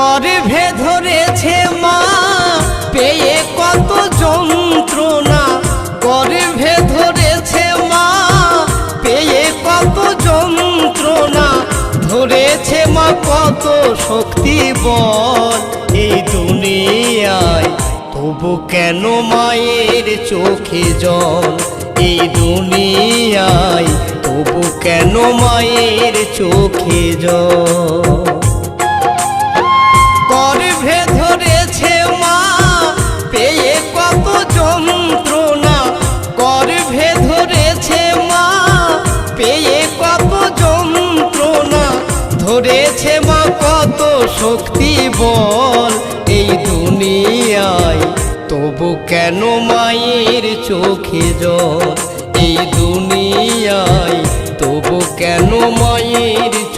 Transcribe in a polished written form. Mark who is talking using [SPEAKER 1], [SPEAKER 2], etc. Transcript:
[SPEAKER 1] গর্ভে ধরেছে মা পেয়ে কত যন্ত্রণা, গর্ভে ধরেছে মা পেয়ে কত যন্ত্রণা, ধরেছে মা কত শক্তি বল এই দুনিয়ায়, তবু কেন মায়ের চোখে জল এই দুনিয়ায়, তবু কেন মায়ের চোখে জল। গর্ভে ধরেছে মা পেয়ে কত যন্ত্রণা, গর্ভে ধরেছে মা পেয়ে কত যন্ত্রণা, ধরেছে মা কত শক্তি বল এই দুনিয়ায়, তবু কেন মায়ের চোখে জল এই দুনিয়ায়, তবু কেন মায়ের